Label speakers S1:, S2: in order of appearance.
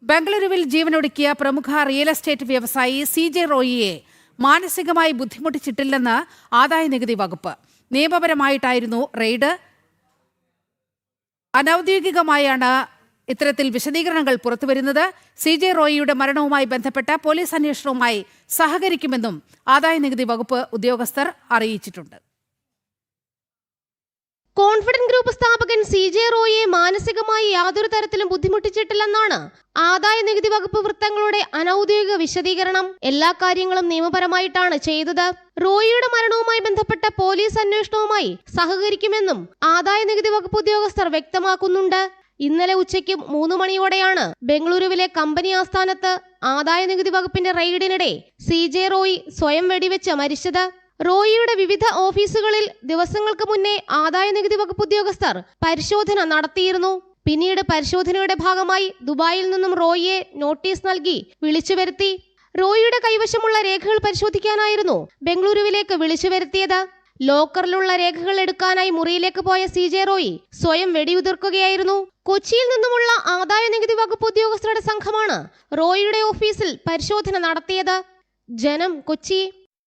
S1: ബംഗളൂരുവിൽ ജീവനൊടുക്കിയ പ്രമുഖ റിയൽ എസ്റ്റേറ്റ് വ്യവസായി CJ റോയിയെ മാനസികമായി ബുദ്ധിമുട്ടിച്ചിട്ടില്ലെന്ന് ആദായനികുതി വകുപ്പ്. നിയമപരമായിട്ടായിരുന്നു റെയ്ഡ്. അനൌദ്യോഗികമായാണ് ഇത്തരത്തിൽ വിശദീകരണങ്ങൾ പുറത്തുവരുന്നത്. CJ റോയിയുടെ മരണവുമായി ബന്ധപ്പെട്ട പോലീസ് അന്വേഷണവുമായി സഹകരിക്കുമെന്നും ആദായനികുതി വകുപ്പ് ഉദ്യോഗസ്ഥർ അറിയിച്ചിട്ടുണ്ട്.
S2: കോൺഫിഡന്റ് ഗ്രൂപ്പ് സ്ഥാപകൻ CJ റോയിയെ മാനസികമായി യാതൊരു തരത്തിലും ബുദ്ധിമുട്ടിച്ചിട്ടില്ലെന്നാണ് ആദായനികുതി വകുപ്പ് വൃത്തങ്ങളുടെ അനൌദ്യോഗിക വിശദീകരണം. എല്ലാ കാര്യങ്ങളും നിയമപരമായിട്ടാണ് ചെയ്തത്. റോയിയുടെ മരണവുമായി ബന്ധപ്പെട്ട പോലീസ് അന്വേഷണവുമായി സഹകരിക്കുമെന്നും ആദായനികുതി വകുപ്പ് ഉദ്യോഗസ്ഥർ വ്യക്തമാക്കുന്നുണ്ട്. ഇന്നലെ ഉച്ചയ്ക്ക് 3 മണിയോടെയാണ് ബംഗളൂരുവിലെ കമ്പനി ആസ്ഥാനത്ത് ആദായനികുതി വകുപ്പിന്റെ റെയ്ഡിനിടെ CJ റോയി സ്വയം വെടിവെച്ച് മരിച്ചത്. റോയിയുടെ വിവിധ ഓഫീസുകളിൽ ദിവസങ്ങൾക്ക് മുന്നേ ആദായനികുതി വകുപ്പ് ഉദ്യോഗസ്ഥർ പരിശോധന നടത്തിയിരുന്നു. പിന്നീട് പരിശോധനയുടെ ഭാഗമായി ദുബായിൽ നിന്നും റോയിയെ നോട്ടീസ് നൽകി വിളിച്ചു വരുത്തി. റോയിയുടെ കൈവശമുള്ള രേഖകൾ പരിശോധിക്കാനായിരുന്നു ബംഗളൂരുവിലേക്ക് വിളിച്ചു വരുത്തിയത്. ലോക്കറിലുള്ള രേഖകൾ എടുക്കാനായി മുറിയിലേക്ക് പോയ CJ റോയി സ്വയം വെടിയുതിർക്കുകയായിരുന്നു. കൊച്ചിയിൽ നിന്നുമുള്ള ആദായനികുതി വകുപ്പ് ഉദ്യോഗസ്ഥരുടെ സംഘമാണ് റോയിയുടെ ഓഫീസിൽ പരിശോധന നടത്തിയത്. ജനം, കൊച്ചി.